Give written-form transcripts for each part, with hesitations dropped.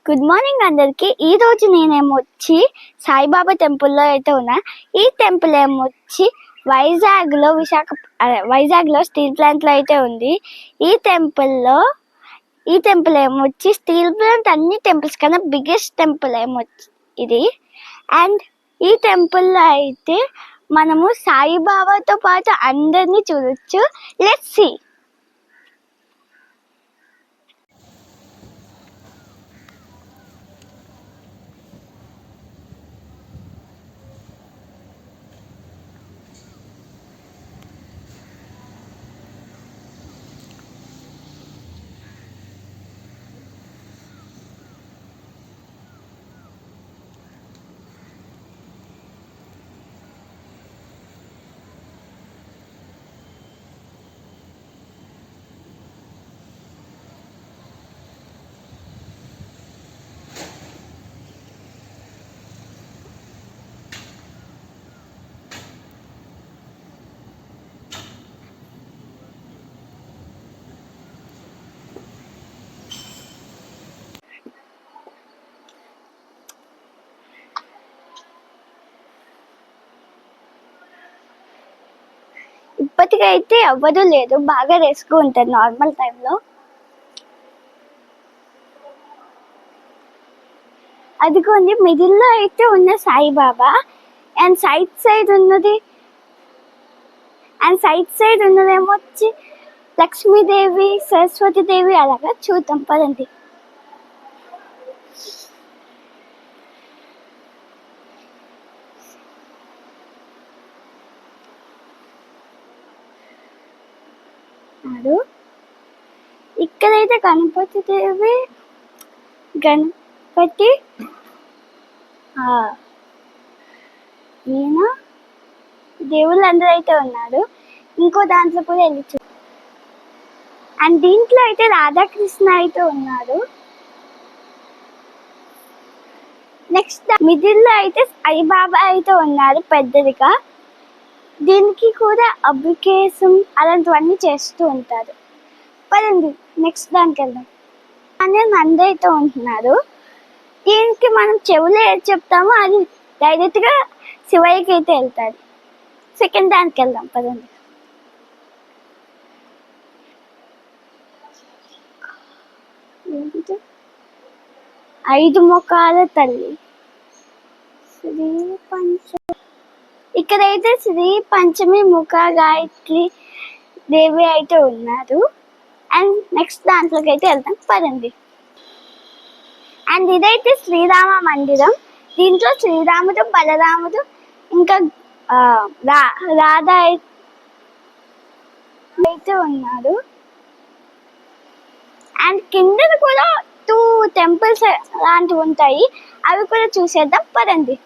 Good morning అందరికి. ఈ రోజు నేనేమొచ్చి సాయిబాబా టెంపుల్లో అయితే ఉన్నా. ఈ టెంపుల్ ఏమొచ్చి వైజాగ్లో స్టీల్ ప్లాంట్లో అయితే ఉంది. ఈ టెంపుల్ ఏమొచ్చి స్టీల్ ప్లాంట్ అన్ని టెంపుల్స్ కన్నా బిగ్గెస్ట్ టెంపుల్ ఏమొచ్చి ఇది. అండ్ ఈ టెంపుల్లో అయితే మనము సాయిబాబాతో పాటు అందరినీ చూడొచ్చు. Let's see. ఇప్పటికైతే ఎవ్వరూ లేదు, బాగా రెస్ట్గా ఉంటారు నార్మల్ టైంలో. అదిగోండి మిడిల్లో అయితే ఉన్న సాయిబాబా, అండ్ సైడ్ సైడ్ ఉన్నదేమో వచ్చి లక్ష్మీదేవి, సరస్వతీదేవి. అలాగా చూద్దాం పదండి. ఇక్కడైతే గణపతి ఈయన దేవుళ్ళు అందరూ అయితే ఉన్నారు. ఇంకో దాంట్లో కూడా వెళ్ళి అండ్ దీంట్లో అయితే రాధాకృష్ణ అయితే ఉన్నారు. నెక్స్ట్ మిడిల్లో అయితే సాయిబాబా అయితే ఉన్నారు పెద్దదిగా. దీనికి కూడా అభిషేకం అలాంటివన్నీ చేస్తూ ఉంటారు. పదండి నెక్స్ట్ దానికి వెళ్దాం. అనే నంది అయితే ఉంటున్నారు. దీనికి మనం చెవులో ఏది చెప్తామో అది డైరెక్ట్గా శివయ్యకి అయితే వెళ్తారు. సెకండ్ దానికి వెళ్దాం పదండి. ఐదు ముఖాల తల్లి శ్రీ ఇక్కడైతే శ్రీ పంచమి ముఖ గాయత్రి దేవి అయితే ఉన్నారు. అండ్ నెక్స్ట్ దాంట్లోకి అయితే వెళ్తాం పదండి. అండ్ ఇదైతే శ్రీరామ మందిరం. దీంట్లో శ్రీరాముడు, బలరాముడు, ఇంకా రాధ అయితే ఉన్నారు. అండ్ కింద కూడా 2 టెంపుల్స్ లాంటివి ఉంటాయి, అవి కూడా చూసేద్దాం పదండి.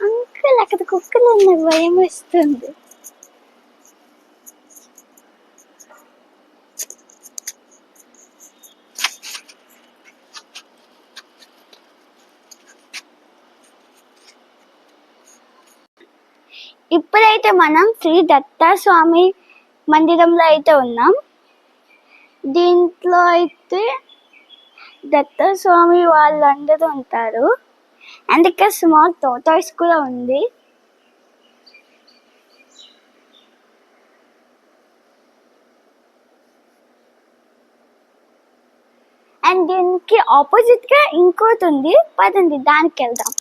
అంకుల్ అక్కడ కుక్కలు ఉన్నది, భయం వేస్తుంది. ఇప్పుడైతే మనం శ్రీ దత్తాస్వామి మందిరంలో అయితే ఉన్నాం. దీంట్లో అయితే దత్తాస్వామి వాళ్ళందరూ ఉంటారు. అండ్ ఇక్కడ స్మాల్ టోటాయిస్ కూడా ఉంది. అండ్ దీనికి ఆపోజిట్ గా ఇంకోటి ఉంది, పదండి దానికి వెళ్దాం.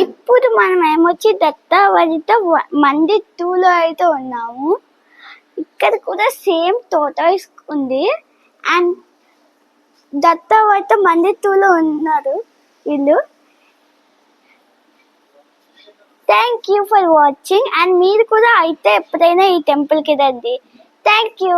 ఇప్పుడు మనం ఏమొచ్చి దత్తావరిత మంది 2లో అయితే ఉన్నాము. ఇక్కడ కూడా సేమ్ టోటాయిస్ ఉంది. అండ్ దత్తావరిత మంది 2లో ఉన్నారు వీళ్ళు. Thank you for watching. And మీరు కూడా అయితే ఎప్పుడైనా ఈ టెంపుల్కి రండి. Thank you.